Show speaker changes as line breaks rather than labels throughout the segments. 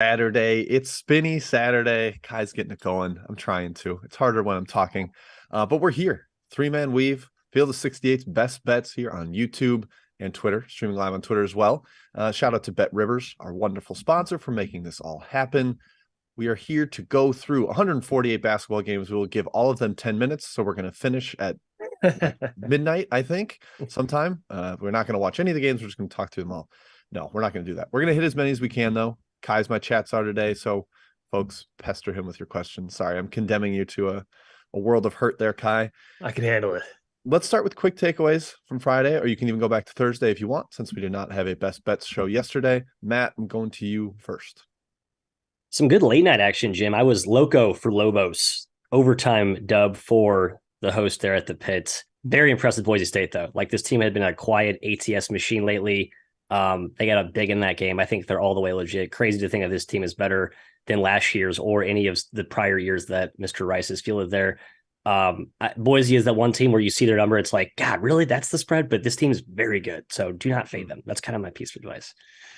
Saturday. It's spinny Saturday. Kai's getting it going. I'm trying to. It's harder when I'm talking, but we're here. Three-man weave. Field of 68's best bets here on YouTube and Twitter, streaming live on Twitter as well. Shout out to BetRivers, our wonderful sponsor, for making this all happen. We are here to go through 148 basketball games. We will give all of them 10 minutes. So we're going to finish at midnight, I think, sometime. We're not going to watch any of the games. We're just going to talk to them all. No, we're not going to do that. We're going to hit as many as we can, though. Kai's my chat star today. So, folks, pester him with your questions. Sorry, I'm condemning you to a world of hurt there, Kai.
I can handle it.
Let's start with quick takeaways from Friday, or you can even go back to Thursday if you want, since we did not have a best bets show yesterday. Matt, I'm going to you first.
Some good late night action, Jim. I was loco for Lobos. Overtime dub for the host there at the pit. Very impressive Boise State, though. Like, this team had been a quiet ATS machine lately. They got up big in that game. I think they're all the way legit. Crazy to think that this team is better than last year's or any of the prior years that Mr. Rice has fielded there. Boise is that one team where you see their number. It's like, God, really? That's the spread? But this team is very good. So do not fade them. That's kind of my piece of advice.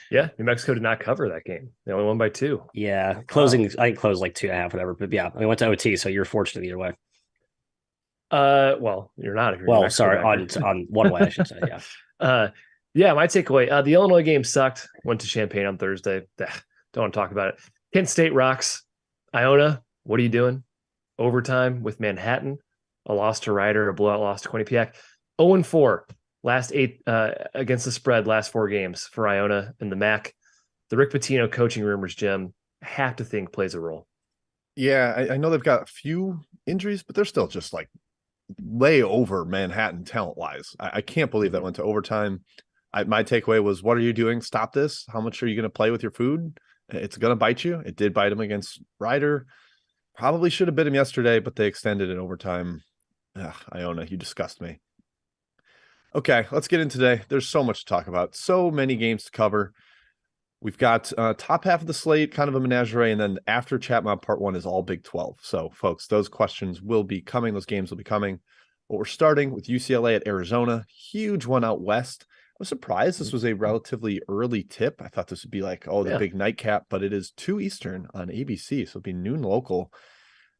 Yeah, New Mexico did not cover that game. They only won by 2.
Yeah, closing. I closed like 2.5, whatever. But yeah, we went to OT, so you're fortunate either way.
Well, you're not. If you're
sorry, on one way, I should say. Yeah.
Yeah, my takeaway. The Illinois game sucked. Went to Champaign on Thursday. Don't want to talk about it. Kent State rocks. Iona, what are you doing? Overtime with Manhattan. A loss to Rider, a blowout loss to Quinnipiac. 0-4. Last 8 against the spread, last 4 games for Iona and the MAC. The Rick Pitino coaching rumors, Jim, I have to think plays a role.
Yeah, I know they've got a few injuries, but they're still just like way over Manhattan talent-wise. I can't believe that went to overtime. My takeaway was, what are you doing? Stop this. How much are you going to play with your food? It's going to bite you. It did bite him against Rider. Probably should have bit him yesterday, but they extended it overtime. Iona, you disgust me. Okay, let's get in today. There's so much to talk about. So many games to cover. We've got top half of the slate, kind of a menagerie, and then after Chatmon Part 1 is all Big 12. So, folks, those questions will be coming. Those games will be coming. But we're starting with UCLA at Arizona. Huge one out west. I was surprised this was a relatively early tip. I thought this would be like, the big nightcap, but it is 2 Eastern on ABC, so it'll be noon local.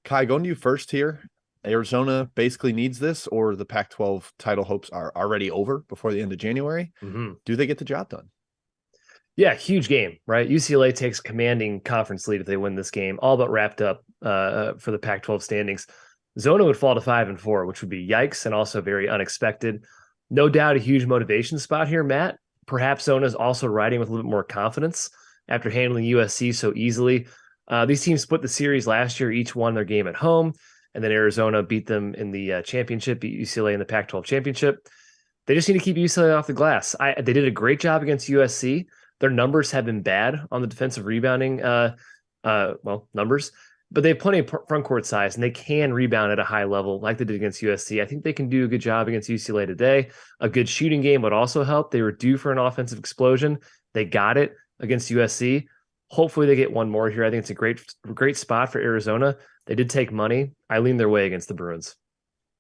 Kai, going to you first here. Arizona basically needs this, or the Pac-12 title hopes are already over before the end of January.
Mm-hmm.
Do they get the job done?
Yeah, huge game, right? UCLA takes commanding conference lead if they win this game, all but wrapped up for the Pac-12 standings. Zona would fall to 5-4, which would be yikes and also very unexpected. No doubt a huge motivation spot here, Matt. Perhaps Zona is also riding with a little bit more confidence after handling USC so easily. These teams split the series last year, each won their game at home. And then Arizona beat them in the championship, beat UCLA in the Pac-12 championship. They just need to keep UCLA off the glass. They did a great job against USC. Their numbers have been bad on the defensive rebounding, numbers, but they have plenty of front court size, and they can rebound at a high level like they did against USC. I think they can do a good job against UCLA today. A good shooting game would also help. They were due for an offensive explosion. They got it against USC. Hopefully they get one more here. I think it's a great spot for Arizona. They did take money. I lean their way against the Bruins.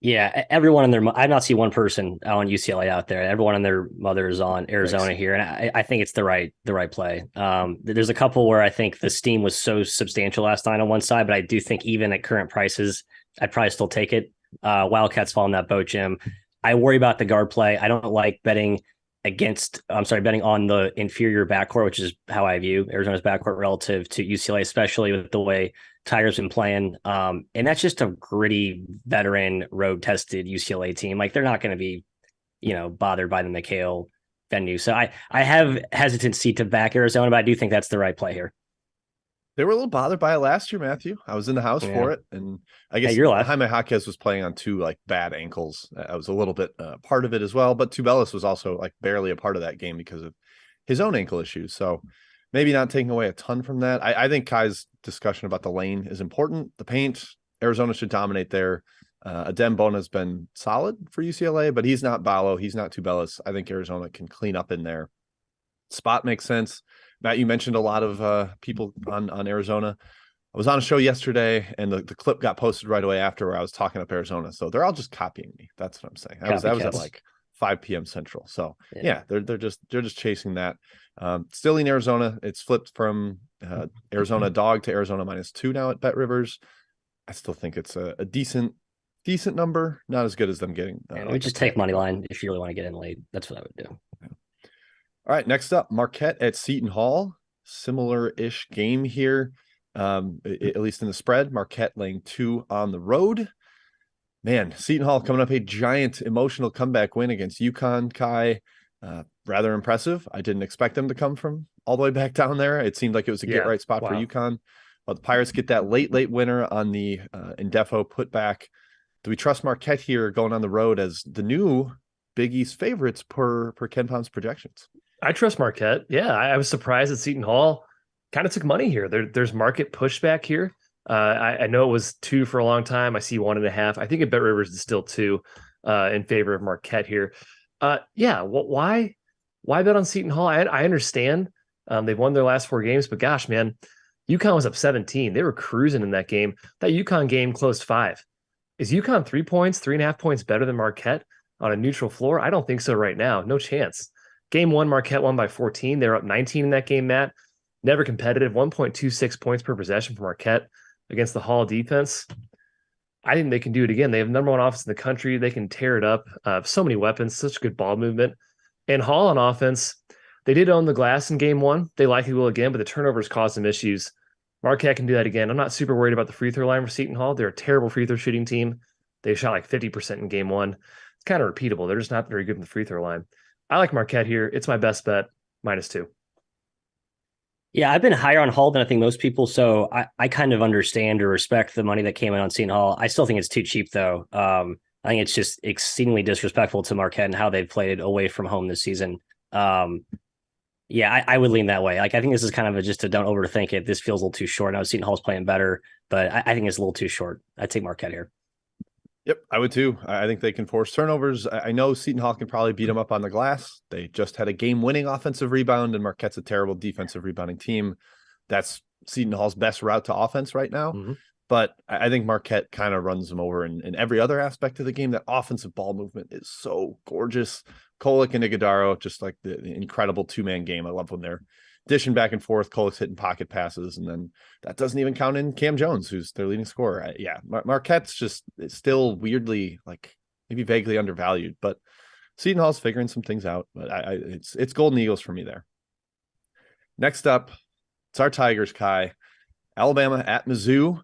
Yeah, everyone in their – I've not seen one person on UCLA out there. Everyone and their mother is on Arizona here, and I think it's the right play. There's a couple where I think the steam was so substantial last night on one side, but I do think even at current prices, I'd probably still take it. Wildcats fall in that boat, Jim. I worry about the guard play. I don't like betting on the inferior backcourt, which is how I view Arizona's backcourt relative to UCLA, especially with the way Tiger's been playing. And that's just a gritty, veteran, road-tested UCLA team. Like, they're not going to be, bothered by the McHale venue. So I have hesitancy to back Arizona, but I do think that's the right play here.
They were a little bothered by it last year, Matthew. I was in the house for it, and I guess Jaime Jaquez was playing on 2 bad ankles. I was a little bit part of it as well, but Tubelis was also barely a part of that game because of his own ankle issues. So maybe not taking away a ton from that. I think Kai's discussion about the lane is important. The paint, Arizona should dominate there. Adem Bona has been solid for UCLA, but he's not Ballo. He's not Tubelis. I think Arizona can clean up in there. Spot makes sense. Matt, you mentioned a lot of people on Arizona. I was on a show yesterday, and the clip got posted right away after where I was talking up Arizona. So they're all just copying me. That's what I'm saying. That was at 5 p.m. Central. So yeah, they're just chasing that. Still in Arizona. It's flipped from Arizona dog to Arizona -2 now at BetRivers. I still think it's a decent number. Not as good as them getting.
And it would just take money line if you really want to get in late. That's what I would do.
All right, next up, Marquette at Seton Hall. Similar-ish game here, at least in the spread. Marquette laying 2 on the road. Man, Seton Hall coming up a giant emotional comeback win against UConn, Kai. Rather impressive. I didn't expect them to come from all the way back down there. It seemed like it was a get-right spot for UConn. But the Pirates get that late winner on the Indefo putback. Do we trust Marquette here going on the road as the new Big East favorites per Ken Palm's projections?
I trust Marquette. Yeah, I was surprised that Seton Hall kind of took money here. There's market pushback here. I know it was 2 for a long time. I see 1.5. I think at BetRivers is still 2 in favor of Marquette here. Why bet on Seton Hall? I understand they've won their last 4 games, but gosh, man, UConn was up 17. They were cruising in that game. That UConn game closed 5. Is UConn 3 points, 3.5 points better than Marquette on a neutral floor? I don't think so right now. No chance. Game 1, Marquette won by 14. They were up 19 in that game, Matt. Never competitive. 1.26 points per possession for Marquette against the Hall defense. I think they can do it again. They have number 1 offense in the country. They can tear it up. So many weapons, such good ball movement. And Hall on offense, they did own the glass in game 1. They likely will again, but the turnovers caused some issues. Marquette can do that again. I'm not super worried about the free throw line for Seton Hall. They're a terrible free throw shooting team. They shot like 50% in game 1. It's kind of repeatable. They're just not very good in the free throw line. I like Marquette here. It's my best bet, -2.
Yeah, I've been higher on Hall than I think most people, so I kind of understand or respect the money that came in on Seton Hall. I still think it's too cheap, though. I think it's just exceedingly disrespectful to Marquette and how they've played away from home this season. I would lean that way. Like, I think this is kind of just a don't overthink it. This feels a little too short. Now Seton Hall's playing better, but I think it's a little too short. I'd take Marquette here.
Yep, I would too. I think they can force turnovers. I know Seton Hall can probably beat them up on the glass. They just had a game-winning offensive rebound, and Marquette's a terrible defensive rebounding team. That's Seton Hall's best route to offense right now. Mm-hmm. But I think Marquette kind of runs them over in every other aspect of the game. That offensive ball movement is so gorgeous. Kolek and Iguodaro, just like the incredible 2-man game. I love when they're dishing back and forth. Kolek's hitting pocket passes, and then that doesn't even count in Cam Jones, who's their leading scorer. Marquette's just still weirdly, like maybe vaguely undervalued, but Seton Hall's figuring some things out. But it's Golden Eagles for me there. Next up, it's our Tigers, Kai. Alabama at Mizzou.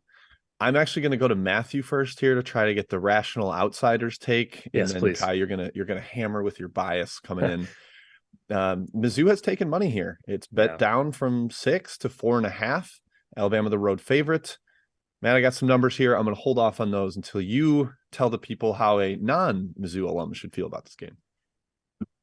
I'm actually going to go to Matthew first here to try to get the rational outsiders take.
Yes,
and then,
please.
Kai, you're gonna hammer with your bias coming in. Mizzou has taken money here. It's bet down from 6 to 4.5. Alabama, the road favorite. Man, I got some numbers here. I'm going to hold off on those until you tell the people how a non-Mizzou alum should feel about this game.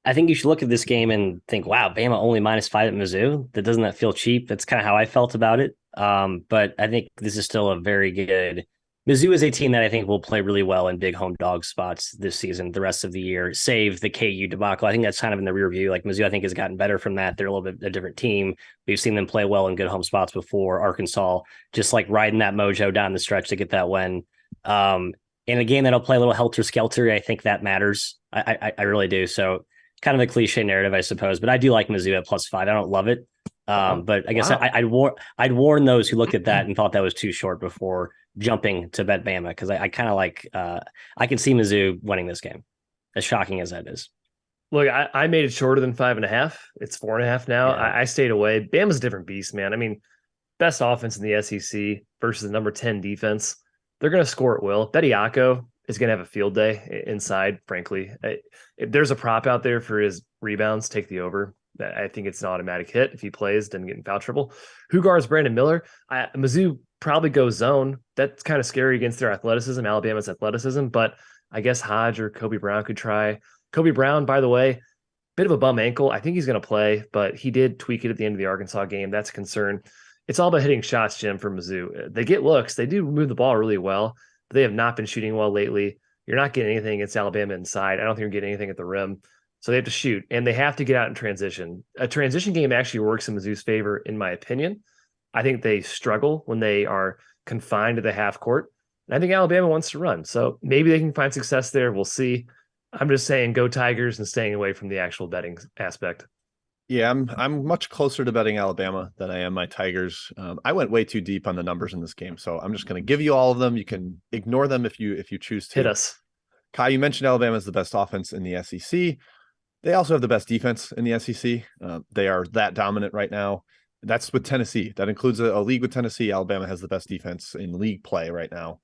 I think you should look at this game and think, wow, Bama only -5 at Mizzou. Doesn't that feel cheap? That's kind of how I felt about it. But I think this is still a very good. Mizzou is a team that I think will play really well in big home dog spots this season, the rest of the year, save the KU debacle. I think that's kind of in the rear view. Like Mizzou, I think has gotten better from that. They're a little bit a different team. We've seen them play well in good home spots before. Arkansas, just like riding that mojo down the stretch to get that win. In a game that'll play a little helter-skelter, I think that matters. I really do. So kind of a cliche narrative, I suppose, but I do like Mizzou at +5. I don't love it. But I guess I'd warn those who looked at that and thought that was too short before jumping to bet Bama, because I kind of like I can see Mizzou winning this game, as shocking as that is.
Look, I made it shorter than 5.5. It's 4.5 now. Yeah. I stayed away. Bama's a different beast, man. I mean, best offense in the SEC versus the number 10 defense. They're going to score at will. Bediako is going to have a field day inside, frankly. If there's a prop out there for his rebounds, take the over. I think it's an automatic hit if he plays, doesn't get in foul trouble. Who guards Brandon Miller? Mizzou probably goes zone. That's kind of scary against their athleticism, Alabama's athleticism, but I guess Hodge or Kobe Brown could try. Kobe Brown, by the way, bit of a bum ankle. I think he's going to play, but he did tweak it at the end of the Arkansas game. That's a concern. It's all about hitting shots, Jim, for Mizzou. They get looks. They do move the ball really well, but they have not been shooting well lately. You're not getting anything against Alabama inside. I don't think you're getting anything at the rim. So they have to shoot, and they have to get out in transition. A transition game actually works in Mizzou's favor, in my opinion. I think they struggle when they are confined to the half court. And I think Alabama wants to run. So maybe they can find success there. We'll see. I'm just saying go Tigers and staying away from the actual betting aspect.
Yeah, I'm much closer to betting Alabama than I am my Tigers. I went way too deep on the numbers in this game, so I'm just going to give you all of them. You can ignore them if you choose
Hit
to.
us.
Kai, you mentioned Alabama is the best offense in the SEC. They also have the best defense in the SEC. They are that dominant right now. That's with Tennessee. That includes a league with Tennessee. Alabama has the best defense in league play right now.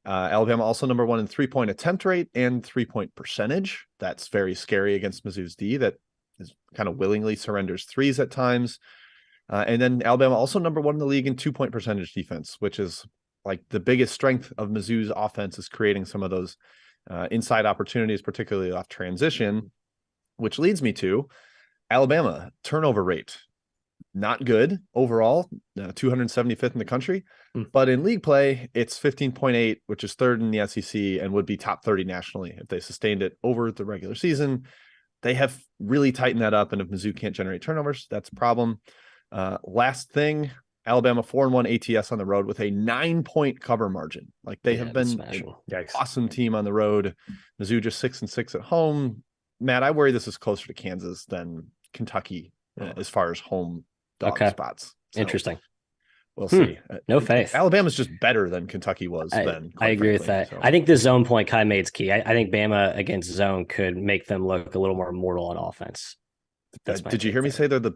Alabama also number one in 3-point attempt rate and 3-point percentage. That's very scary against Mizzou's D that is kind of willingly surrenders threes at times. And then Alabama also number one in the league in 2-point percentage defense, which is like the biggest strength of Mizzou's offense is creating some of those inside opportunities, particularly off transition, which leads me to Alabama turnover rate. Not good overall, 275th in the country, but in league play, it's 15.8, which is third in the SEC and would be top 30 nationally if they sustained it over the regular season. They have really tightened that up, and if Mizzou can't generate turnovers, that's a problem. Last thing, Alabama 4-1 ATS on the road with a 9-point cover margin. Like they have been an awesome team on the road. Mizzou just 6-6 at home. Matt, I worry this is closer to Kansas than Kentucky as far as home dog spots.
So interesting.
We'll see.
No faith.
Alabama's just better than Kentucky was then.
I agree with that. So. I think the zone point Kai made's key. I think Bama against zone could make them look a little more mortal on offense.
Did you hear me say they're the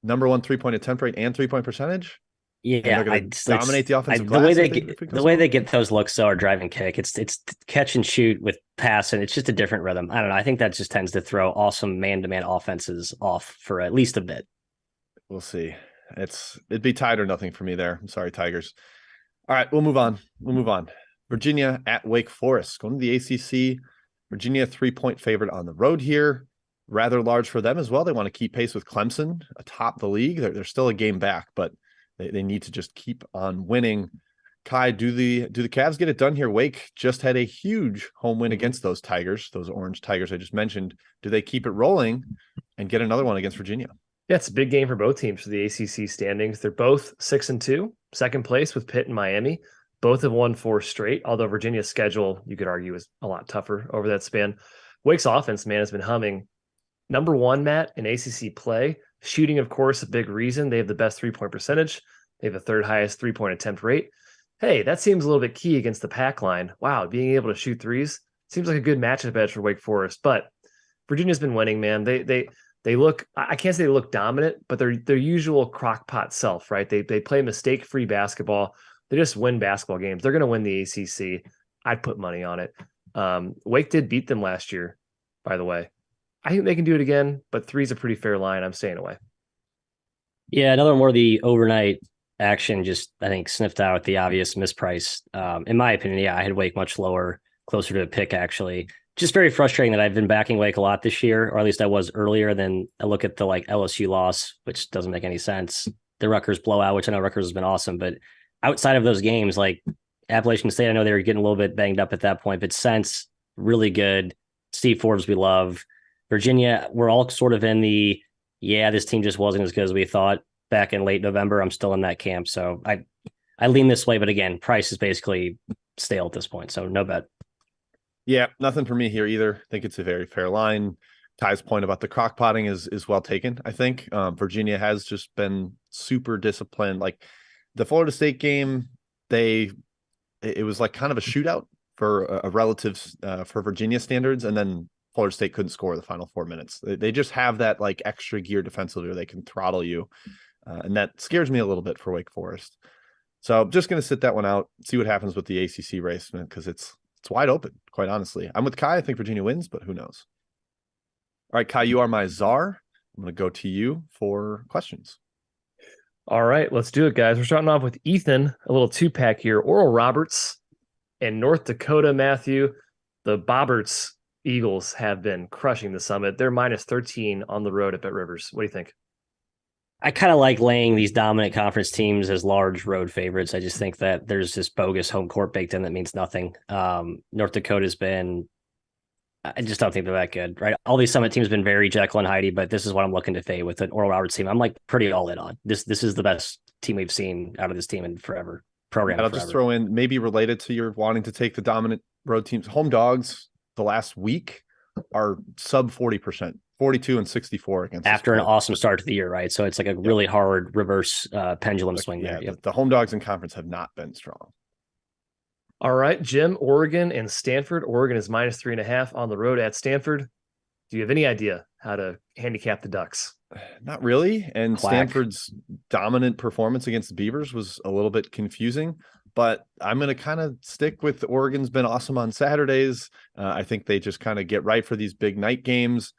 number one 3-point attempt rate and 3-point percentage?
Yeah,
I dominate the offensive
glass. The way they get those looks though are drive and kick. It's catch and shoot with pass, and it's just a different rhythm. I don't know. I think that just tends to throw awesome man-to-man offenses off for at least a bit.
We'll see. It'd be tied or nothing for me there. I'm sorry, Tigers. All right, we'll move on. Virginia at Wake Forest. Going to the ACC. Virginia 3-point favorite on the road here. Rather large for them as well. They want to keep pace with Clemson atop the league. They're still a game back, but they need to just keep on winning. Kai, do the Cavs get it done here? Wake just had a huge home win against those Tigers, those orange Tigers I just mentioned. Do they keep it rolling and get another one against Virginia?
Yeah, it's a big game for both teams for the ACC standings. They're both 6-2, second place with Pitt and Miami. Both have won 4 straight, although Virginia's schedule, you could argue, is a lot tougher over that span. Wake's offense, man, has been humming. Number one, Matt, in ACC play. Shooting, of course, a big reason. They have the best 3-point percentage. They have the third highest 3-point attempt rate. Hey, that seems a little bit key against the pack line. Wow, being able to shoot threes seems like a good matchup edge for Wake Forest. But Virginia's been winning, man. They look, I can't say they look dominant, but they're their usual crockpot self, right? They play mistake-free basketball. They just win basketball games. They're going to win the ACC. I'd put money on it. Wake did beat them last year, by the way. I think they can do it again, but 3's a pretty fair line. I'm staying away.
Yeah, another more of the overnight action just, I think, sniffed out the obvious misprice. In my opinion, yeah, I had Wake much lower, closer to a pick, actually. Just very frustrating that I've been backing Wake a lot this year, or at least I was earlier. Then I look at the LSU loss, which doesn't make any sense. The Rutgers blowout, which I know Rutgers has been awesome, but outside of those games, like Appalachian State, I know they were getting a little bit banged up at that point, but Sense, really good. Steve Forbes, we love. Virginia, we're all sort of in the, this team just wasn't as good as we thought back in late November. I'm still in that camp. So I lean this way, but again, price is basically stale at this point. So no bet.
Yeah, nothing for me here either. I think it's a very fair line. Ty's point about the crock potting is well taken, I think. Virginia has just been super disciplined. Like the Florida State game, it was like kind of a shootout for a relative for Virginia standards, and then Florida State couldn't score the final 4 minutes. They just have that like extra gear defensively where they can throttle you. And that scares me a little bit for Wake Forest. So I'm just going to sit that one out, see what happens with the ACC race, because it's wide open, quite honestly. I'm with Kai. I think Virginia wins, but who knows? All right, Kai, you are my czar. I'm going to go to you for questions.
All right, let's do it, guys. We're starting off with Ethan, a little 2-pack here. Oral Roberts and North Dakota, Matthew. The Bobberts Eagles have been crushing the Summit. They're minus 13 on the road at BetRivers. What do you think?
I kind of like laying these dominant conference teams as large road favorites. I just think that there's this bogus home court baked in that means nothing. North Dakota's been, I just don't think they're that good, right? All these Summit teams have been very Jekyll and Hyde, but this is what I'm looking to fade with an Oral Roberts team. I'm like pretty all in on this. This is the best team we've seen out of this team in forever.
I'll just throw in, maybe related to your wanting to take the dominant road teams, home dogs the last week are sub 40%, 42 and 64 against
after an awesome start to the year, right? So it's like a really hard reverse pendulum swing there.
Yep. The home dogs in conference have not been strong.
All right, Jim, Oregon and Stanford. Oregon is -3.5 on the road at Stanford. Do you have any idea how to handicap the Ducks?
Not really. And
Quack.
Stanford's dominant performance against the Beavers was a little bit confusing, but I'm going to kind of stick with Oregon's been awesome on Saturdays. I think they just kind of get right for these big night games.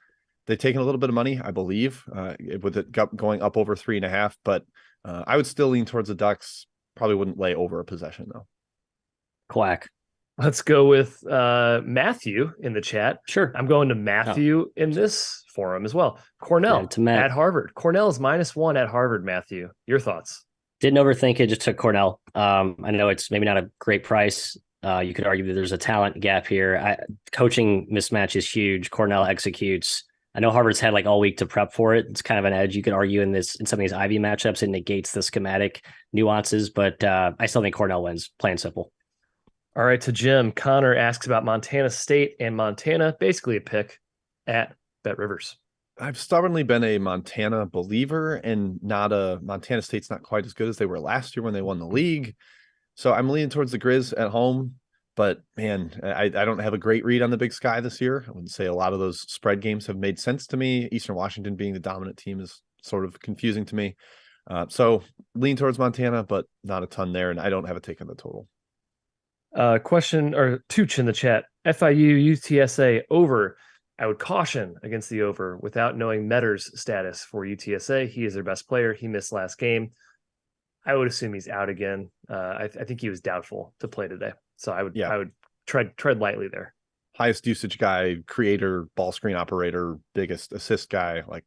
They've taken a little bit of money, I believe, with it going up over 3.5, but I would still lean towards the Ducks. Probably wouldn't lay over a possession though.
Quack.
Let's go with Matthew in the chat.
Sure.
I'm going to Matthew in this forum as well. Cornell at Harvard. Cornell is -1 at Harvard, Matthew. Your thoughts?
Didn't overthink it, just took Cornell. I know it's maybe not a great price. You could argue that there's a talent gap here. Coaching mismatch is huge. Cornell executes. I know Harvard's had like all week to prep for it. It's kind of an edge you could argue in some of these Ivy matchups. It negates the schematic nuances, but I still think Cornell wins, plain and simple.
All right, to Jim, Connor asks about Montana State and Montana, basically a pick at BetRivers.
I've stubbornly been a Montana believer and Montana State's not quite as good as they were last year when they won the league. So I'm leaning towards the Grizz at home, but man, I don't have a great read on the Big Sky this year. I wouldn't say a lot of those spread games have made sense to me. Eastern Washington being the dominant team is sort of confusing to me. So lean towards Montana, but not a ton there. And I don't have a take on the total.
Question or Tooch in the chat. FIU UTSA over. I would caution against the over without knowing Metter's status for UTSA. He is their best player. He missed last game. I would assume he's out again. I think he was doubtful to play today. So I would tread lightly there.
Highest usage guy, creator, ball screen operator, biggest assist guy. Like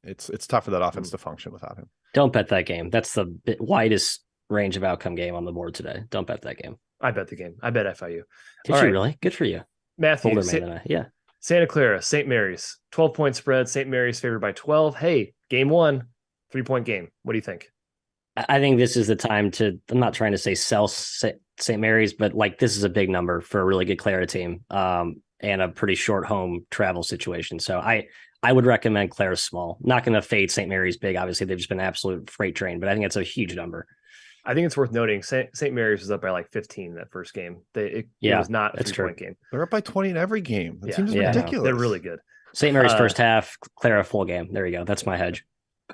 it's tough for that offense to function without him.
Don't bet that game. That's the widest range of outcome game on the board today. Don't bet that game.
I bet the game. I bet FIU.
Did you really? Good for you.
Matthew.
Older man than I. Yeah.
Santa Clara, St. Mary's, 12-point spread. St. Mary's favored by 12. Hey, game 1, 3-point game. What do you think?
I think this is the time I'm not trying to say sell St. Mary's, but like this is a big number for a really good Clara team and a pretty short home travel situation. So I would recommend Clara small. Not going to fade St. Mary's big. Obviously, they've just been an absolute freight train, but I think it's a huge number.
I think it's worth noting St. Mary's was up by like 15 that first game. It was not a 3-point game.
They're up by 20 in every game. That seems ridiculous.
They're really good.
St. Mary's first half, Clara full game. There you go. That's my hedge.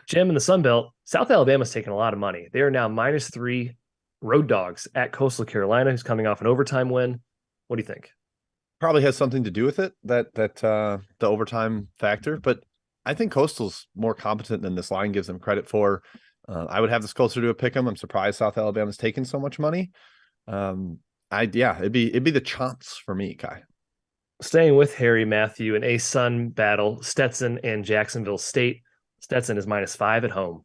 Jim in the Sun Belt, South Alabama's taking a lot of money. They are now -3 road dogs at Coastal Carolina, who's coming off an overtime win. What do you think?
Probably has something to do with it, that the overtime factor. But I think Coastal's more competent than this line gives them credit for. I would have this closer to a pick 'em. I'm surprised South Alabama's taken so much money. It'd be the chance for me, Kai.
Staying with Harry, Matthew, in a Sun battle, Stetson and Jacksonville State. Stetson is -5 at home.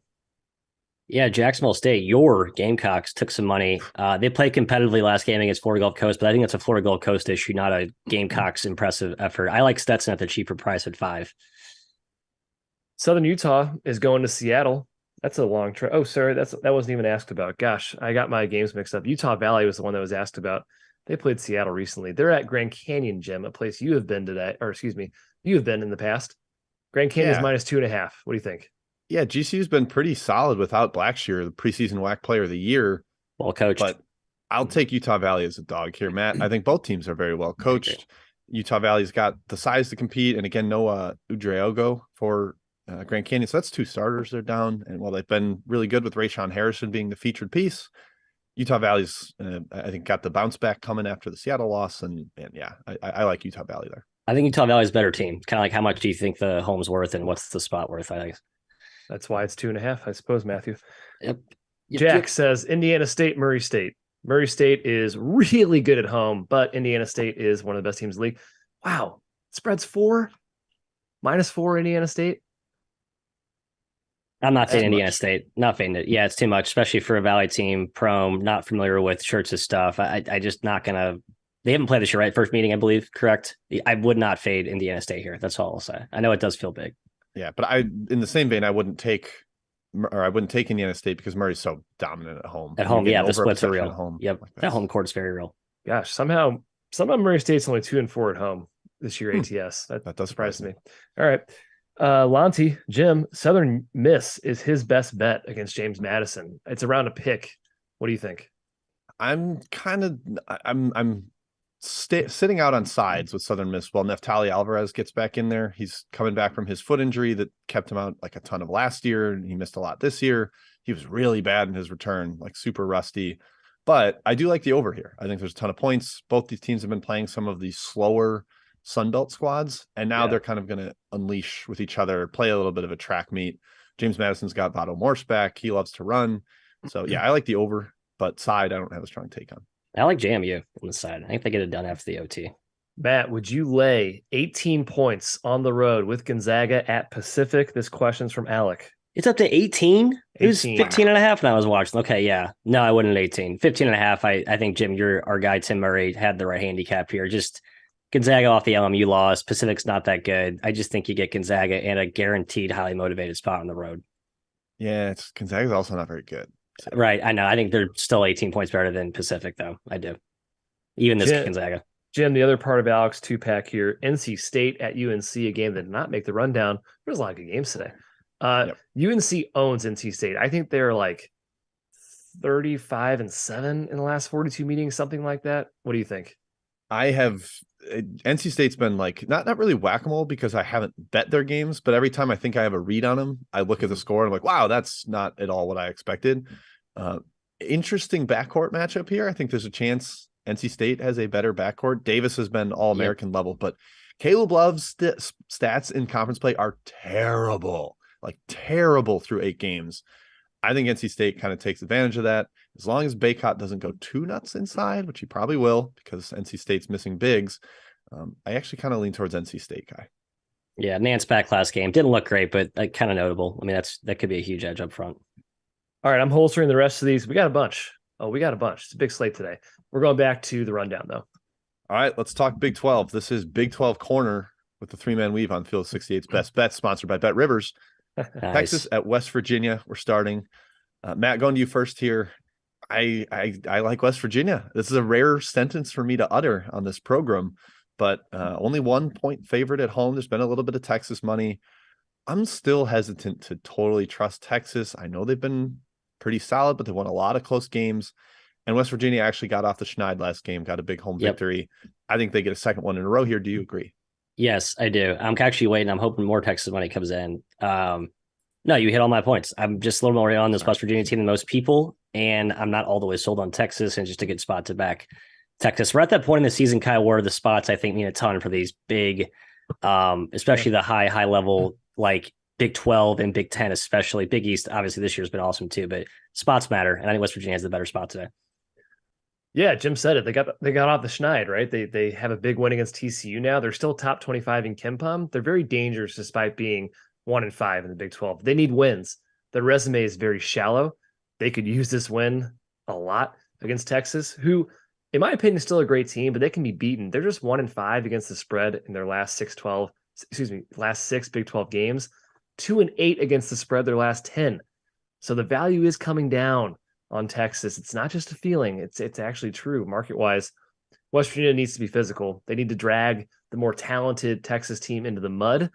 Yeah, Jacksonville State, your Gamecocks took some money. They played competitively last game against Florida Gulf Coast, but I think it's a Florida Gulf Coast issue, not a Gamecocks impressive effort. I like Stetson at the cheaper price at 5.
Southern Utah is going to Seattle. That's a long trip. Oh, sorry, that wasn't even asked about. Gosh, I got my games mixed up. Utah Valley was the one that was asked about. They played Seattle recently. They're at Grand Canyon Gym, a place you have been today, or excuse me, you have been in the past. Grand Canyon is -2.5. What do you think?
Yeah, GCU's been pretty solid without Blackshear, the preseason WAC player of the year.
Well coached.
But I'll take Utah Valley as a dog here, Matt. I think both teams are very well coached. Utah Valley's got the size to compete, and again, no Udreogo for Grand Canyon. So that's 2 starters they're down. And while they've been really good with Rayshawn Harrison being the featured piece, Utah Valley's, I think, got the bounce back coming after the Seattle loss. And yeah, I like Utah Valley there.
I think Utah Valley's a better team. Kind of like how much do you think the home's worth and what's the spot worth? I think
that's why it's 2.5, I suppose, Matthew.
Yep.
Jack says Indiana State, Murray State. Murray State is really good at home, but Indiana State is one of the best teams in the league. Wow. Spread's 4, -4 Indiana State.
I'm not fading Indiana State. Not fading it. Yeah, it's too much, especially for a Valley team. Prom, not familiar with Schertz's stuff. I just not going to. They haven't played this year, right? First meeting, I believe. Correct. I would not fade Indiana State here. That's all I'll say. I know it does feel big.
Yeah, but in the same vein, I wouldn't take Indiana State because Murray's so dominant at home.
At home, yeah, the splits are real.
Home,
yep,
like
that home court's very real.
Gosh, somehow Murray State's only 2-4 at home. this year ATS.
That does
surprise me. All right. Lonty, Jim, Southern Miss is his best bet against James Madison. It's around a pick. What do you think?
I'm sitting out on sides with Southern Miss while Neftali Alvarez gets back in there. He's coming back from his foot injury that kept him out like a ton of last year, and he missed a lot this year. He was really bad in his return, like super rusty. But I do like the over here. I think there's a ton of points. Both these teams have been playing some of these slower Sunbelt squads, and now they're kind of going to unleash with each other, play a little bit of a track meet. James Madison's got Vado Morse back. He loves to run. So, yeah, I like the over, but side I don't have a strong take on.
I like JMU on the side. I think they get it done after the OT.
Matt, would you lay 18 points on the road with Gonzaga at Pacific? This question's from Alec.
It's up to 18? It was 15 and a half when I was watching. Okay, yeah. No, I wouldn't 18. 15 and a half. I think, Jim, our guy Tim Murray had the right handicap here. Just Gonzaga off the LMU loss. Pacific's not that good. I just think you get Gonzaga and a guaranteed highly motivated spot on the road.
Yeah, Gonzaga's also not very good.
So. Right, I know. I think they're still 18 points better than Pacific, though. I do. Even this Gonzaga.
Jim, the other part of Alex two-pack here, NC State at UNC, a game that did not make the rundown. There's a lot of good games today. UNC owns NC State. I think they're like 35-7 in the last 42 meetings, something like that. What do you think?
NC State's been like not really whack-a-mole because I haven't bet their games, but every time I think I have a read on them, I look at the score and I'm like, wow, that's not at all what I expected. Interesting backcourt matchup here. I think there's a chance NC State has a better backcourt. Davis has been all-American level, but Caleb Love's stats in conference play are terrible, like terrible through 8 games. I think NC State kind of takes advantage of that. As long as Baycott doesn't go too nuts inside, which he probably will because NC State's missing bigs, I actually kind of lean towards NC State guy.
Yeah, Nance back last game. Didn't look great, but kind of notable. I mean, that could be a huge edge up front.
All right, I'm holstering the rest of these. We got a bunch. It's a big slate today. We're going back to the rundown, though.
All right, let's talk Big 12. This is Big 12 Corner with the 3-man weave on Field 68's Best Bet, sponsored by BetRivers. Nice. Texas at West Virginia. We're starting. Matt, going to you first here. I like West Virginia. This is a rare sentence for me to utter on this program, but only 1 point favorite at home. There's been a little bit of Texas money. I'm still hesitant to totally trust Texas. I know they've been pretty solid, but they won a lot of close games. And West Virginia actually got off the schneid last game, got a big home victory. I think they get a second one in a row here. Do you agree?
Yes, I do. I'm actually waiting. I'm hoping more Texas money comes in. No, you hit all my points. I'm just a little more on this West Virginia team than most people, and I'm not all the way sold on Texas, and just a good spot to back Texas. We're at that point in the season, Kyle, where the spots I think mean a ton for these big, especially the high level, like Big 12 and Big 10, especially. Big East, obviously, this year's been awesome too, but spots matter, and I think West Virginia has the better spot today.
Yeah, Jim said it. They got off the schneid, right? They have a big win against TCU now. They're still top 25 in KenPom. They're very dangerous despite being 1-5 in the Big 12. They need wins. Their resume is very shallow. They could use this win a lot against Texas, who, in my opinion, is still a great team, but they can be beaten. They're just 1-5 against the spread in their last six Big 12 games, 2-8 against the spread their last 10. So the value is coming down on Texas. It's not just a feeling. It's actually true market-wise. West Virginia needs to be physical. They need to drag the more talented Texas team into the mud.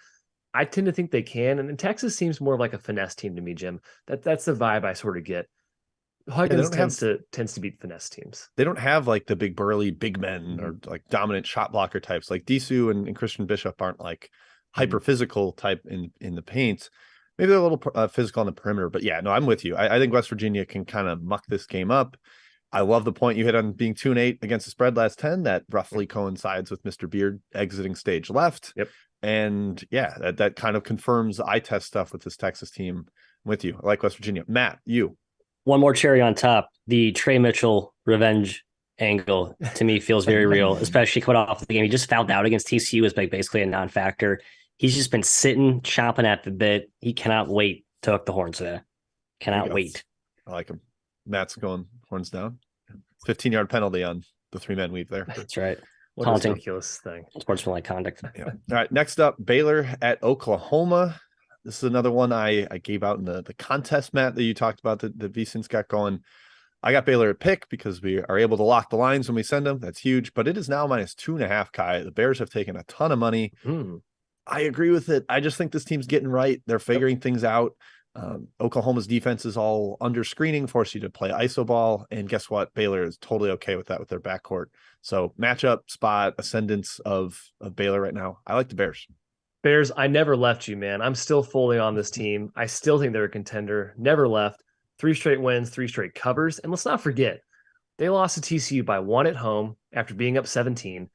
I tend to think they can, and Texas seems more like a finesse team to me, Jim. That's the vibe I sort of get. Huggins tends to beat finesse teams. They
don't have like the big burly big men or like dominant shot blocker types. Like Disu and Christian Bishop aren't like hyper physical type in the paint. Maybe they're a little physical on the perimeter, but yeah, no, I'm with you. I think West Virginia can kind of muck this game up. I love the point you hit on being 2-8 against the spread last 10. That roughly coincides with Mr. Beard exiting stage left.
Yep.
And yeah, that kind of confirms the eye test stuff with this Texas team. I'm with you. I like West Virginia. Matt, you.
One more cherry on top. The Trey Mitchell revenge angle to me feels very real, especially coming off the game. He just fouled out against TCU as basically a non-factor. He's just been sitting, chomping at the bit. He cannot wait to hook the horns today. Cannot wait.
I like him. Matt's going horns down. 15-yard penalty on the 3-man weave there.
That's right.
What a ridiculous thing.
Sportsmanlike conduct.
Yeah. All right. Next up, Baylor at Oklahoma. This is another one I gave out in the contest, Matt, that you talked about that VSiN's got going. I got Baylor at pick because we are able to lock the lines when we send them. That's huge, but it is now -2.5, Kai. The Bears have taken a ton of money. I agree with it. I just think this team's getting right. They're figuring things out. Oklahoma's defense is all under screening, force you to play iso ball. And guess what? Baylor is totally okay with that with their backcourt. So matchup, spot, ascendance of Baylor right now. I like the Bears.
Bears, I never left you, man. I'm still fully on this team. I still think they're a contender. Never left. 3 straight wins, 3 straight covers. And let's not forget, they lost to TCU by 1 at home after being up 17.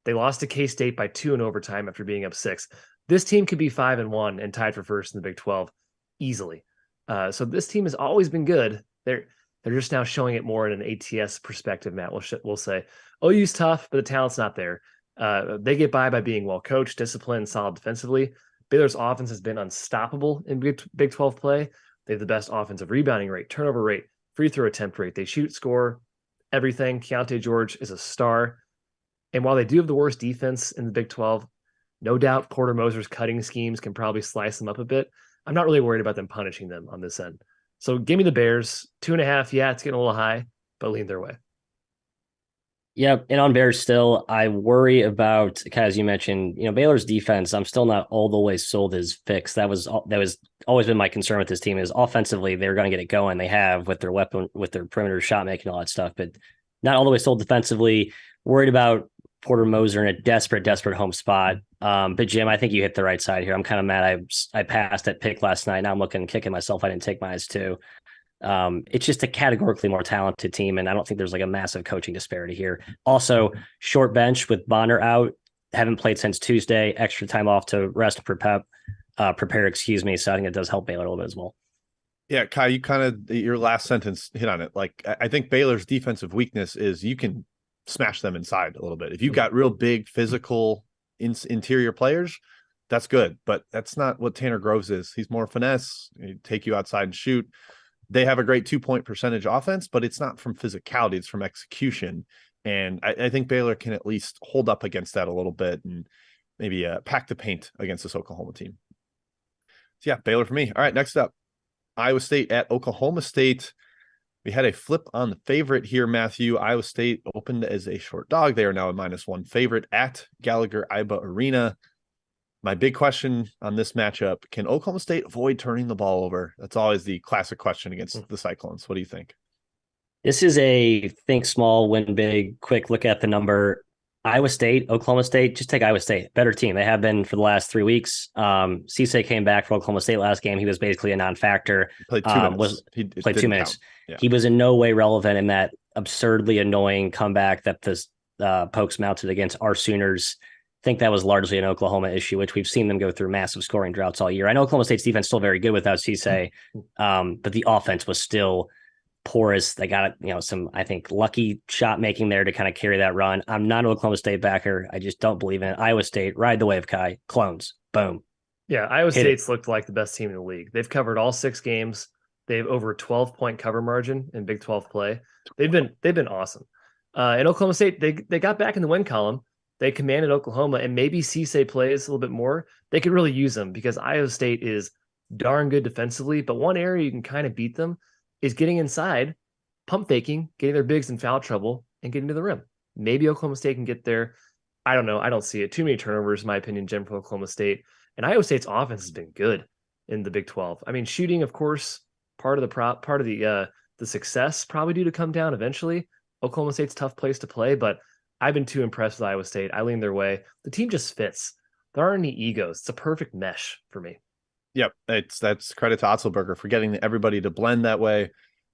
They lost to K-State by 2 in overtime after being up 6. This team could be 5-1 and tied for first in the Big 12 easily. So this team has always been good. They're just now showing it more in an ATS perspective, Matt. We'll say OU's tough, but the talent's not there. They get by being well coached, disciplined, solid defensively. Baylor's offense has been unstoppable in Big 12 play. They have the best offensive rebounding rate, turnover rate, free throw attempt rate. They shoot, score, everything. Keontae George is a star. And while they do have the worst defense in the Big 12, no doubt Porter Moser's cutting schemes can probably slice them up a bit. I'm not really worried about them punishing them on this end. So give me the Bears. 2.5. Yeah, it's getting a little high, but lean their way.
Yep. And on Bears still, I worry about, as you mentioned, Baylor's defense. I'm still not all the way sold as fixed. That was always been my concern with this team is offensively, they're going to get it going. They have with their perimeter shot making, all that stuff, but not all the way sold defensively. Worried about Porter Moser in a desperate home spot. But Jim, I think you hit the right side here. I'm kind of mad. I passed that pick last night. Now I'm kicking myself. I didn't take mine too. It's just a categorically more talented team, and I don't think there's like a massive coaching disparity here. Also, short bench with Bonner out, haven't played since Tuesday, extra time off to rest and prepare, excuse me. So I think it does help Baylor a little bit as well.
Yeah, Kai, you kind of, your last sentence hit on it. Like, I think Baylor's defensive weakness is you can smash them inside a little bit. If you've got real big physical interior players, that's good, but that's not what Tanner Groves is. He's more finesse, he'd take you outside and shoot. They have a great 2-point percentage offense, but it's not from physicality, it's from execution. And I think Baylor can at least hold up against that a little bit and maybe pack the paint against this Oklahoma team. So yeah, Baylor for me. All right, next up, Iowa State at Oklahoma State. We had a flip on the favorite here, Matthew. Iowa State opened as a short dog. They are now a -1 favorite at Gallagher-Iba Arena. My big question on this matchup, can Oklahoma State avoid turning the ball over? That's always the classic question against the Cyclones. What do you think?
This is a think small, win big, quick look at the number. Iowa State, Oklahoma State, just take Iowa State. Better team. They have been for the last 3 weeks. Cisse came back for Oklahoma State last game. He was basically a non-factor.
Played 2 minutes.
He played 2 minutes. Yeah. He was in no way relevant in that absurdly annoying comeback that the Pokes mounted against our Sooners. I think that was largely an Oklahoma issue, which we've seen them go through massive scoring droughts all year. I know Oklahoma State's defense is still very good without Cisse, but the offense was still porous. They got some, I think, lucky shot making there to kind of carry that run. I'm not an Oklahoma State backer. I just don't believe in it. Iowa State, ride the wave, Kai. Clones. Boom.
Yeah, Iowa State's looked like the best team in the league. They've covered all 6 games. They have over a 12-point cover margin in Big 12 play. They've been awesome. And Oklahoma State, they got back in the win column. They commanded Oklahoma, and maybe Cisse plays a little bit more. They could really use them because Iowa State is darn good defensively. But one area you can kind of beat them is getting inside, pump faking, getting their bigs in foul trouble, and getting to the rim. Maybe Oklahoma State can get there. I don't know. I don't see it. Too many turnovers, in my opinion, Jim, for Oklahoma State. And Iowa State's offense has been good in the Big 12. I mean, shooting, of course, part of the success probably due to come down eventually. Oklahoma State's a tough place to play, but I've been too impressed with Iowa State. I lean their way. The team just fits. There aren't any egos. It's a perfect mesh for me.
Yep, that's credit to Otzelberger for getting everybody to blend that way.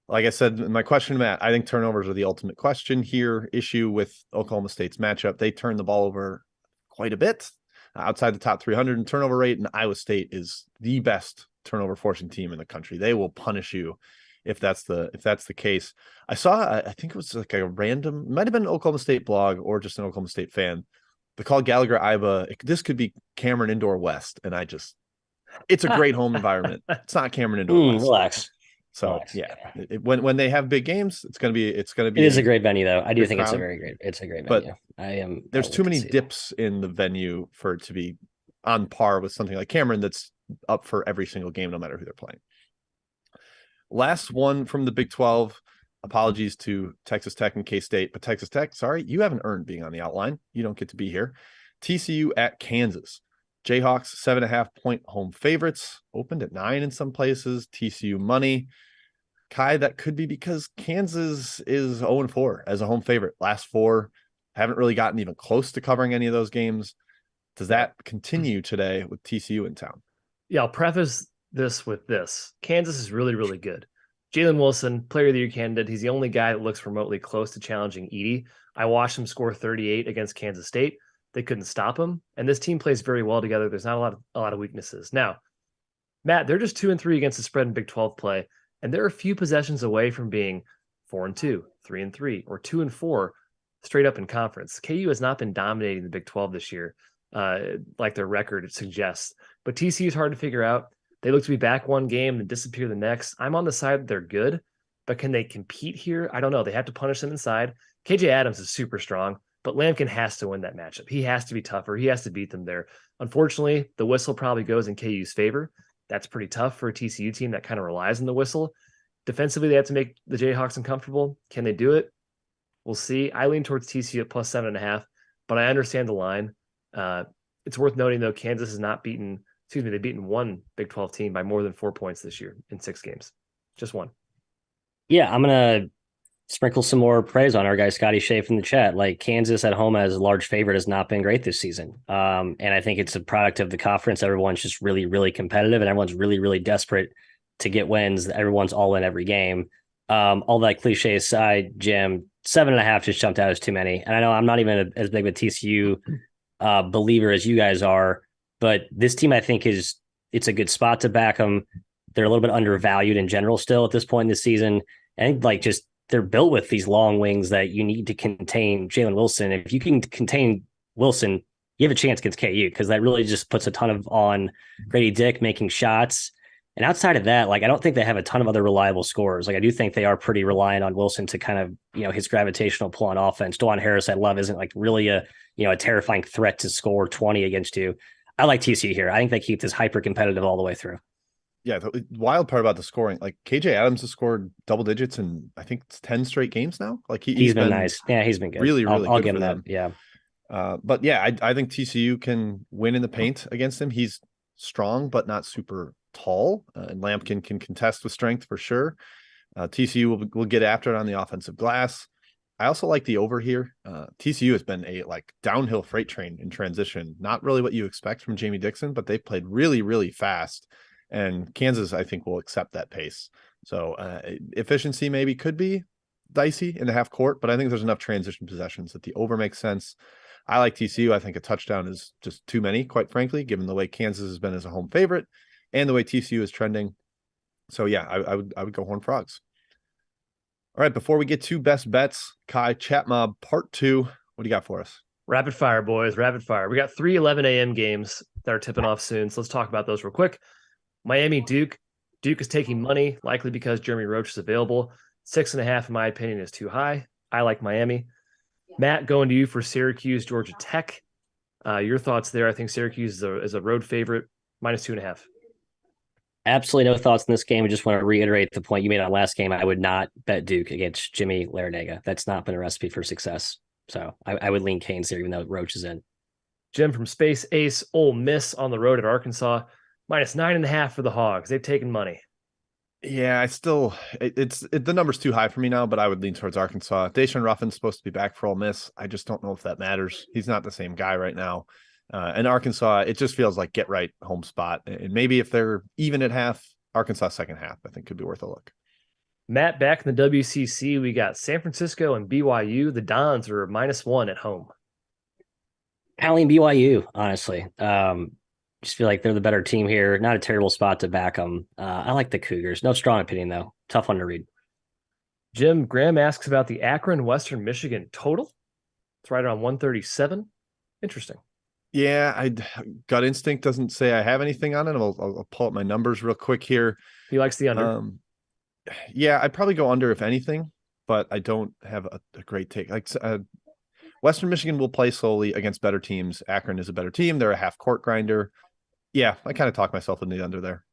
Like I said, my question, Matt, I think turnovers are the ultimate question here. Issue with Oklahoma State's matchup. They turn the ball over quite a bit outside the top 300 in turnover rate, and Iowa State is the best turnover forcing team in the country. They will punish you if that's the case. I think it was like a random, it might have been an Oklahoma State blog or just an Oklahoma State fan. They called Gallagher-Iba. This could be Cameron Indoor West, and it's a great home environment. It's not Cameron Indoor West.
Relax.
So
relax.
Yeah, when they have big games, it's gonna be. It
is a great venue, though. I do think it's a great venue.
There's too many dips in the venue for it to be on par with something like Cameron that's up for every single game, no matter who they're playing. Last one from the Big 12. Apologies to Texas Tech and K-State, but Texas Tech, sorry, you haven't earned being on the outline. You don't get to be here. TCU at Kansas. Jayhawks 7.5-point home favorites, opened at 9 in some places. TCU money. Kai, that could be because Kansas is 0-4 as a home favorite. Last 4, haven't really gotten even close to covering any of those games. Does that continue today with TCU in town?
Yeah, I'll preface this with this. Kansas is really, really good. Jalen Wilson, player of the year candidate. He's the only guy that looks remotely close to challenging Edey. I watched him score 38 against Kansas State. They couldn't stop him. And this team plays very well together. There's not a lot of weaknesses. Now, Matt, they're just 2-3 against the spread in Big 12 play. And they're a few possessions away from being 4-2, 3-3, or 2-4 straight up in conference. KU has not been dominating the Big 12 this year, like their record suggests. But TCU is hard to figure out. They look to be back one game and disappear the next. I'm on the side that they're good, but can they compete here? I don't know. They have to punish them inside. KJ Adams is super strong, but Lampkin has to win that matchup. He has to be tougher. He has to beat them there. Unfortunately, the whistle probably goes in KU's favor. That's pretty tough for a TCU team that kind of relies on the whistle. Defensively, they have to make the Jayhawks uncomfortable. Can they do it? We'll see. I lean towards TCU at plus 7.5, but I understand the line. It's worth noting, though, Kansas has not beaten, they've beaten one Big 12 team by more than 4 points this year in 6 games. Just one.
Yeah, I'm going to sprinkle some more praise on our guy, Scotty Schaaf, in the chat. Like, Kansas at home as a large favorite has not been great this season. And I think it's a product of the conference. Everyone's just really, really competitive, and everyone's really, really desperate to get wins. Everyone's all in every game. All that cliche aside, Jim, 7.5 just jumped out as too many. And I know I'm not even as big of a TCU believer as you guys are, but this team, I think, it's a good spot to back them. They're a little bit undervalued in general still at this point in the season. And like, just they're built with these long wings that you need to contain Jalen Wilson. If you can contain Wilson, you have a chance against KU, because that really just puts a ton on Grady Dick making shots. And outside of that, like, I don't think they have a ton of other reliable scorers. Like, I do think they are pretty reliant on Wilson to kind of, his gravitational pull on offense. DeJuan Harris, I love, isn't like really a terrifying threat to score 20 against you. I like TCU here. I think they keep this hyper competitive all the way through.
Yeah, the wild part about the scoring, like KJ Adams has scored double digits in I think it's 10 straight games now. Like he's
been nice. Yeah, he's been good.
Really, really
I'll
good
give
for
him
them.
that. Yeah.
But yeah, I think TCU can win in the paint against him. He's strong, but not super tall. And Lampkin can contest with strength for sure. TCU will get after it on the offensive glass. I also like the over here. TCU has been a downhill freight train in transition. Not really what you expect from Jamie Dixon, but they've played really, really fast. And Kansas, I think, will accept that pace. So efficiency maybe could be dicey in the half court, but I think there's enough transition possessions that the over makes sense. I like TCU. I think a touchdown is just too many, quite frankly, given the way Kansas has been as a home favorite and the way TCU is trending. So yeah, I would go Horned Frogs. All right, before we get to best bets, Kai, Chat Mob Part 2, what do you got for us?
Rapid fire, boys. Rapid fire. We got 3 11 a.m. games that are tipping off soon. So let's talk about those real quick. Miami, Duke. Duke is taking money, likely because Jeremy Roach is available. 6.5, in my opinion, is too high. I like Miami. Matt, going to you for Syracuse, Georgia Tech. Your thoughts there? I think Syracuse is a road favorite, -2.5.
Absolutely no thoughts in this game. I just want to reiterate the point you made on last game. I would not bet Duke against Jimmy Larinaga. That's not been a recipe for success. So I would lean Canes here, even though Roach is in.
Jim from Space Ace, Ole Miss on the road at Arkansas. -9.5 for the Hogs. They've taken money.
Yeah, the number's too high for me now, but I would lean towards Arkansas. Deshaun Ruffin's supposed to be back for Ole Miss. I just don't know if that matters. He's not the same guy right now. And Arkansas, it just feels like get right home spot. And maybe if they're even at half, Arkansas second half, I think could be worth a look.
Matt, back in the WCC, we got San Francisco and BYU. The Dons are -1 at home.
I lean BYU, honestly. Just feel like they're the better team here. Not a terrible spot to back them. I like the Cougars. No strong opinion, though. Tough one to read.
Jim Graham asks about the Akron, Western Michigan total. It's right around 137. Interesting.
Yeah, gut instinct doesn't say I have anything on it. I'll pull up my numbers real quick here.
He likes the under.
Yeah, I'd probably go under if anything, but I don't have a great take. Western Michigan will play slowly against better teams. Akron is a better team. They're a half court grinder. Yeah, I kind of talked myself into the under there.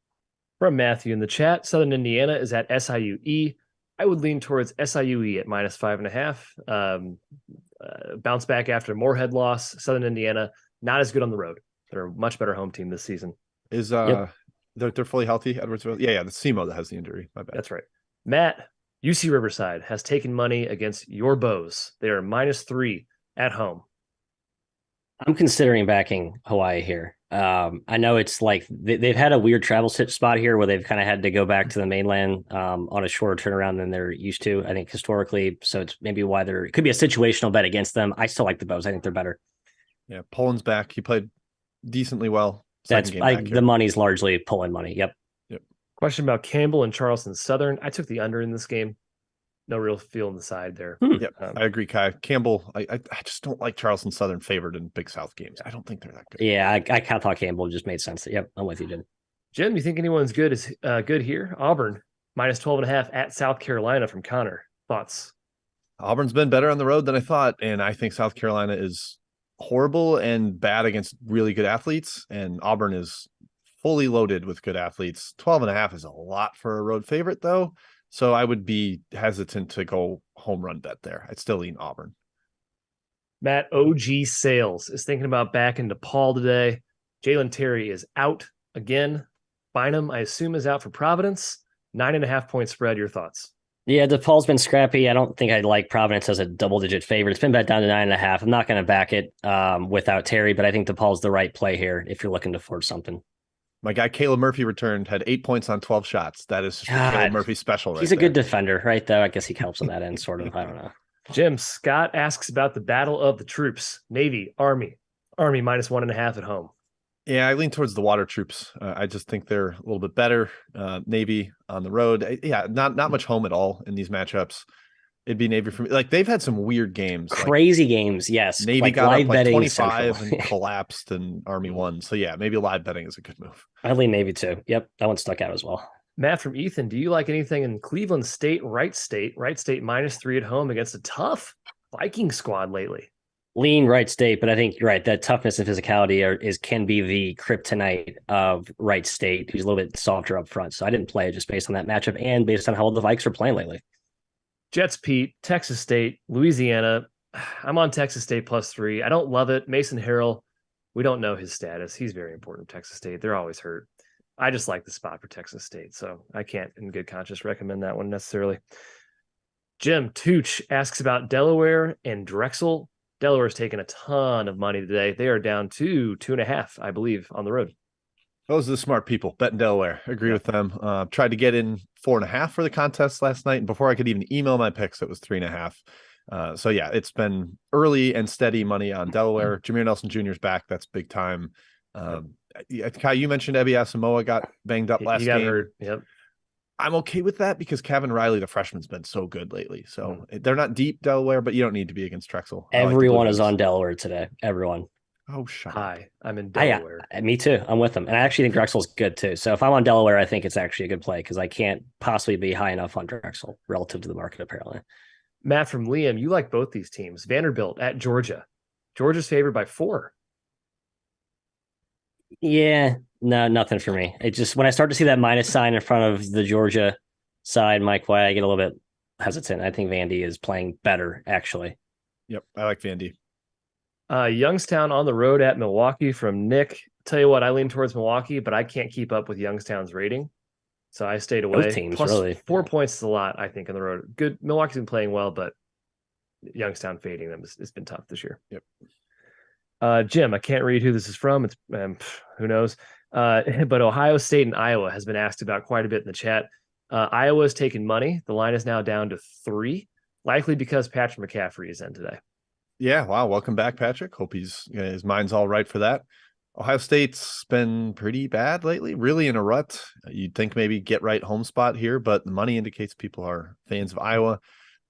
From Matthew in the chat, Southern Indiana is at SIUE. I would lean towards SIUE at -5.5. Bounce back after Moorhead loss. Southern Indiana, not as good on the road. They're a much better home team this season.
Is
Yep.
they're fully healthy, Edwardsville? Yeah, the SEMO that has the injury. My bad.
That's right. Matt, UC Riverside has taken money against your Bows. They are -3 at home.
I'm considering backing Hawaii here. I know it's like they've had a weird travel spot here where they've kind of had to go back to the mainland on a shorter turnaround than they're used to, I think, historically. So it's maybe why it could be a situational bet against them. I still like the Bows. I think they're better.
Yeah, Poland's back. He played decently well. The
money's largely pulling money. Yep.
Question about Campbell and Charleston Southern. I took the under in this game. No real feel on the side there.
Yep, I agree, Kai. Campbell, I just don't like Charleston Southern favored in Big South games. I don't think they're that good.
Yeah, I kind of thought Campbell just made sense. Yep, I'm with you, Jim.
Jim, you think anyone's good here? Auburn, -12.5 at South Carolina from Connor. Thoughts?
Auburn's been better on the road than I thought, and I think South Carolina is horrible and bad against really good athletes, and Auburn is fully loaded with good athletes. 12.5 is a lot for a road favorite, though. So I would be hesitant to go home run bet there. I'd still lean Auburn.
Matt, OG Sales is thinking about back into Paul today. Jalen Terry is out again. Bynum, I assume, is out for Providence. 9.5-point spread. Your thoughts?
Yeah, DePaul's been scrappy. I don't think I'd like Providence as a double-digit favorite. It's been bet down to 9.5. I'm not going to back it without Terry, but I think DePaul's the right play here if you're looking to force something.
My guy Caleb Murphy returned, had 8 points on 12 shots. That is just Caleb Murphy special.
He's a good defender, right? Though I guess he helps on that end, sort of. I don't know.
Jim, Scott asks about the battle of the troops. Navy, Army -1.5 at home.
Yeah, I lean towards the water troops. I just think they're a little bit better. Navy on the road. Yeah, not much home at all in these matchups. It'd be Navy for me. Like, they've had some weird games.
Crazy games, yes.
Navy got up like 25 and collapsed, and Army won. So, yeah, maybe live betting is a good move.
I lean Navy, too. Yep, that one stuck out as well.
Matt from Ethan, do you like anything in Cleveland State, Wright State? Wright State -3 at home against a tough Viking squad lately.
Lean Wright State, but I think you're right. That toughness and physicality can be the kryptonite of Wright State, who's a little bit softer up front. So I didn't play it just based on that matchup and based on how well the Vikes are playing lately.
Jets Pete, Texas State, Louisiana. I'm on Texas State +3. I don't love it. Mason Harrell, we don't know his status. He's very important to Texas State. They're always hurt. I just like the spot for Texas State, so I can't in good conscience recommend that one necessarily. Jim Tooch asks about Delaware and Drexel. Delaware's taken a ton of money today. They are down to 2.5, I believe, on the road.
Those are the smart people. Bet in Delaware. Agree with them. Tried to get in 4.5 for the contest last night. And before I could even email my picks, it was 3.5. So, yeah, it's been early and steady money on Delaware. Jameer Nelson Jr.'s back. That's big time. Kai, you mentioned Ebi Asamoah got banged up last game.
Hurt. Yep.
I'm okay with that because Kevin Riley, the freshman's been so good lately. So they're not deep, Delaware, but you don't need to be against Drexel.
Everyone is on Delaware today. Everyone.
Oh, shut
up. I'm in Delaware.
Yeah, me too. I'm with them. And I actually think Drexel's good too. So if I'm on Delaware, I think it's actually a good play because I can't possibly be high enough on Drexel relative to the market, apparently.
Matt from Liam, you like both these teams. Vanderbilt at Georgia. Georgia's favored by 4.
Yeah, no, nothing for me. It just, when I start to see that minus sign in front of the Georgia side, Mike White, I get a little bit hesitant. I think Vandy is playing better, actually.
Yep, I like Vandy.
Youngstown on the road at Milwaukee from Nick. Tell you what, I lean towards Milwaukee, but I can't keep up with Youngstown's rating. So I stayed away.
Both teams,
Plus,
really.
4 points is a lot, I think, on the road. Good. Milwaukee's been playing well, but Youngstown fading them has been tough this year.
Yep.
Jim, I can't read who this is from. It's who knows. But Ohio State and Iowa has been asked about quite a bit in the chat. Iowa's taken money. The line is now down to 3, likely because Patrick McCaffrey is in today.
Yeah, wow. Welcome back, Patrick. Hope his mind's all right for that. Ohio State's been pretty bad lately, really in a rut. You'd think maybe get right home spot here, but the money indicates people are fans of Iowa.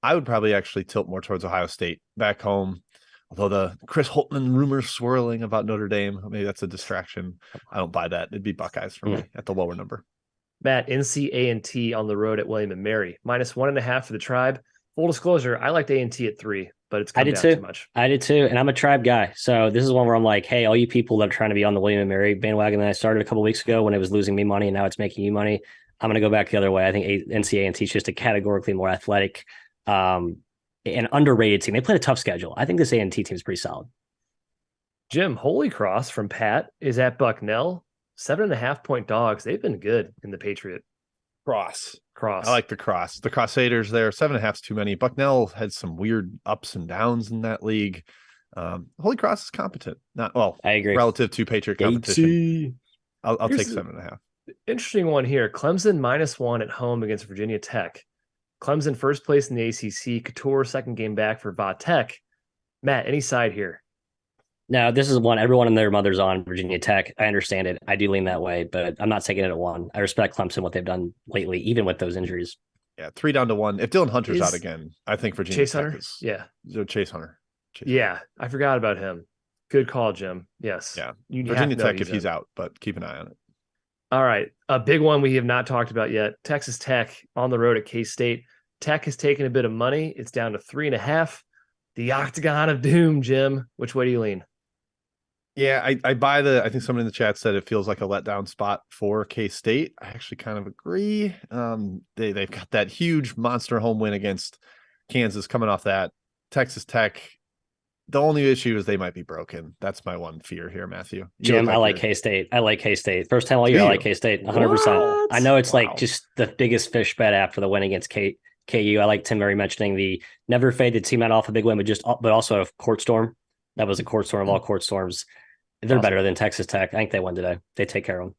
I would probably actually tilt more towards Ohio State back home. Although the Chris Holtmann rumors swirling about Notre Dame, maybe that's a distraction. I don't buy that. It'd be Buckeyes for me at the lower number.
Matt, NC A&T on the road at William and Mary. -1.5 for the Tribe. Full disclosure, I liked A&T at 3, but it's come down too much.
I did too, and I'm a Tribe guy. So this is one where I'm like, hey, all you people that are trying to be on the William and Mary bandwagon that I started a couple weeks ago when it was losing me money and now it's making you money, I'm going to go back the other way. I think NC A&T is just a categorically more athletic and underrated team. They played a tough schedule. I think this A&T team is pretty solid.
Jim, Holy Cross from Pat is at Bucknell. 7.5-point dogs. They've been good in the Patriot.
Cross.
I
like the cross. The Crusaders there. 7.5 is too many. Bucknell had some weird ups and downs in that league. Holy Cross is competent. Not well.
I agree.
Relative to Patriot competition. I'll take 7.5.
Interesting one here. Clemson -1 at home against Virginia Tech. Clemson first place in the ACC. Couture second game back for Va Tech. Matt, any side here?
No, this is one everyone and their mother's on Virginia Tech. I understand it. I do lean that way, but I'm not taking it at 1. I respect Clemson, what they've done lately, even with those injuries.
Yeah, 3 down to 1. If Dylan Hunter's out again, I think Virginia
Chase
Tech
Hunter?
is.
Yeah.
Chase Hunter.
Yeah, I forgot about him. Good call, Jim. Yes.
Yeah. Virginia Tech if he's out, but keep an eye on it.
All right. A big one we have not talked about yet. Texas Tech on the road at K-State. Tech has taken a bit of money. It's down to 3.5. The Octagon of Doom, Jim. Which way do you lean?
Yeah, I buy I think someone in the chat said it feels like a letdown spot for K-State. I actually kind of agree. They've got that huge monster home win against Kansas coming off that. Texas Tech, the only issue is they might be broken. That's my one fear here, Matthew.
Jim, I like K-State. First time all year, I like K-State 100%. I know it's like just the biggest fish bet after the win against KU. I like Tim Murray mentioning the never faded team out off a big win, but also a court storm. That was a court storm of all court storms. They're better than Texas Tech. I think they won today. They take care of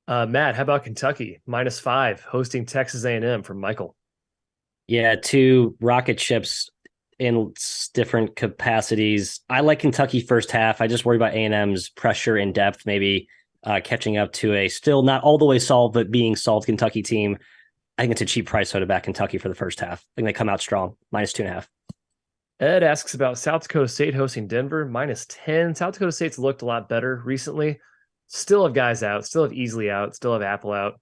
them. Matt, how about Kentucky? -5 hosting Texas A&M from Michael.
Yeah, 2 rocket ships in different capacities. I like Kentucky first half. I just worry about A&M's pressure and depth, maybe catching up to a still not all the way solved, but being solved Kentucky team. I think it's a cheap price to back Kentucky for the first half. I think they come out strong, -2.5.
Ed asks about South Dakota State hosting Denver, -10. South Dakota State's looked a lot better recently. Still have guys out, still have Easley out, still have Apple out.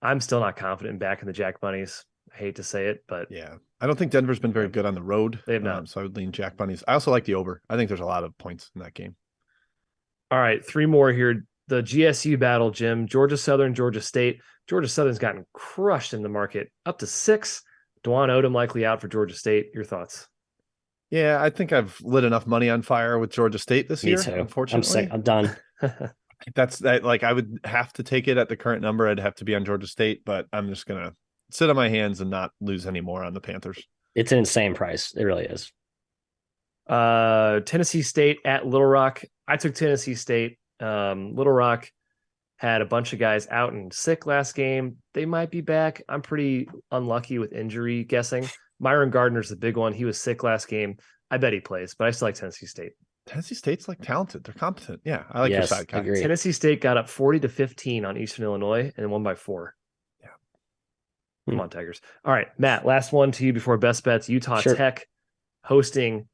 I'm still not confident in backing the Jack Bunnies. I hate to say it, but
yeah, I don't think Denver's been very good on the road.
They have not.
So I would lean Jack Bunnies. I also like the over. I think there's a lot of points in that game.
All right, 3 more here. The GSU battle, Jim. Georgia Southern, Georgia State. Georgia Southern's gotten crushed in the market, up to 6. Dwan Odom likely out for Georgia State. Your thoughts?
Yeah, I think I've lit enough money on fire with Georgia State this year.
Too.
Unfortunately,
I'm sick. I'm done.
That's that. Like I would have to take it at the current number. I'd have to be on Georgia State, but I'm just gonna sit on my hands and not lose any more on the Panthers.
It's an insane price. It really is.
Tennessee State at Little Rock. I took Tennessee State. Little Rock had a bunch of guys out and sick last game. They might be back. I'm pretty unlucky with injury guessing. Myron Gardner's the big one. He was sick last game. I bet he plays, but I still like Tennessee State.
Tennessee State's like talented. They're competent. Yeah, I like your side.
Agree.
Tennessee State got up 40-15 on Eastern Illinois and won by 4.
Yeah.
Come on, Tigers. All right, Matt, last one to you before best bets. Utah Tech hosting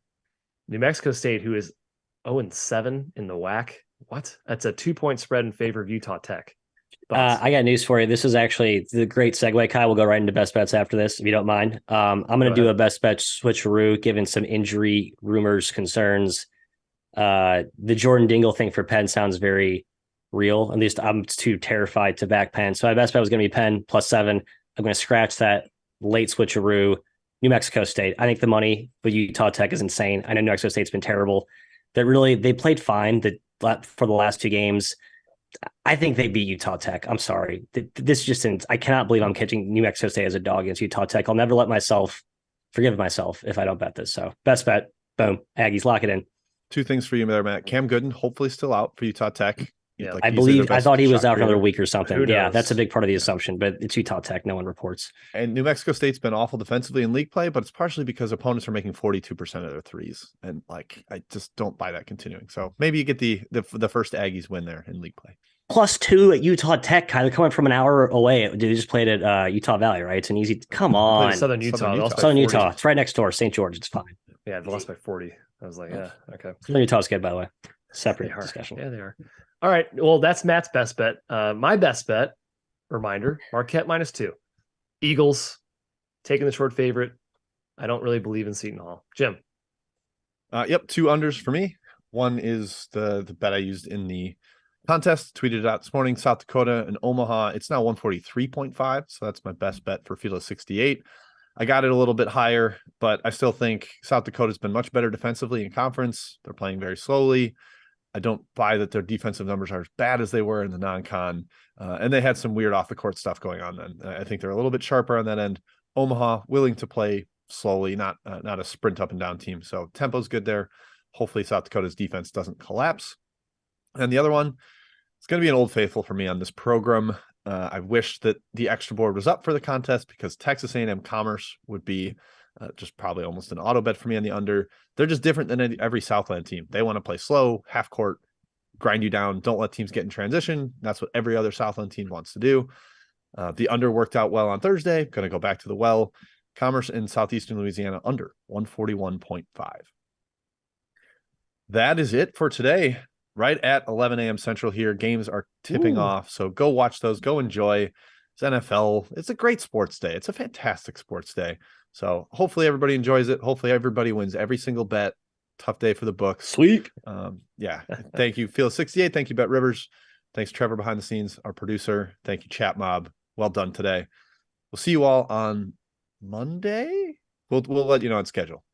New Mexico State, who is 0-7 in the WAC. What? That's a 2-point spread in favor of Utah Tech.
I got news for you. This is actually the great segue, Kyle. We'll go right into best bets after this, if you don't mind. I'm going to do a best bet switcheroo, given some injury rumors, concerns. The Jordan Dingle thing for Penn sounds very real. At least I'm too terrified to back Penn. So my best bet was going to be Penn +7. I'm going to scratch that late switcheroo. New Mexico State. I think the money for Utah Tech is insane. I know New Mexico State's been terrible. They played fine for the last 2 games. I think they beat Utah Tech. I'm sorry. This just isn't. I cannot believe I'm catching New Mexico State as a dog against Utah Tech. I'll never forgive myself if I don't bet this. So best bet. Boom. Aggies, lock it in.
2 things for you there, Matt. Cam Gooden, hopefully still out for Utah Tech.
Yeah,
like
I thought he was out for another week or something.
Yeah,
that's a big part of the assumption, but it's Utah Tech. No one reports.
And New Mexico State's been awful defensively in league play, but it's partially because opponents are making 42% of their threes. And like, I just don't buy that continuing. So maybe you get the first Aggies win there in league play.
+2 at Utah Tech, kind of coming from an hour away. They just played at Utah Valley, right? It's an easy. Come on,
Southern Utah.
Southern Utah. It's right next door. St. George. It's fine.
Yeah, they lost by 40. I was like, yeah, okay.
Southern Utah's good, by the way. Separate discussion.
Yeah, they are. All right. Well, that's Matt's best bet. My best bet, reminder, Marquette -2. Eagles taking the short favorite. I don't really believe in Seton Hall. Jim.
Yep, 2 unders for me. One is the bet I used in the Contest tweeted it out this morning. South Dakota and Omaha. It's now 143.5. So that's my best bet for field of 68. I got it a little bit higher, but I still think South Dakota's been much better defensively in conference. They're playing very slowly. I don't buy that their defensive numbers are as bad as they were in the non-con. And they had some weird off the court stuff going on then. I think they're a little bit sharper on that end. Omaha willing to play slowly, not a sprint up and down team. So tempo's good there. Hopefully South Dakota's defense doesn't collapse. And the other one, it's going to be an old faithful for me on this program. I wish that the extra board was up for the contest because Texas A&M Commerce would be just probably almost an auto bet for me on the under. They're just different than every Southland team. They want to play slow, half court, grind you down, don't let teams get in transition. That's what every other Southland team wants to do. The under worked out well on Thursday. Going to go back to the well. Commerce in Southeastern Louisiana under 141.5. That is it for today. Right at 11 a.m. Central here. Games are tipping off. So go watch those. Go enjoy. It's NFL. It's a great sports day. It's a fantastic sports day. So hopefully everybody enjoys it. Hopefully everybody wins every single bet. Tough day for the books.
Sweet.
Yeah. Thank you, Field 68. Thank you, BetRivers. Thanks, Trevor, behind the scenes, our producer. Thank you, Chat Mob. Well done today. We'll see you all on Monday. We'll let you know on schedule.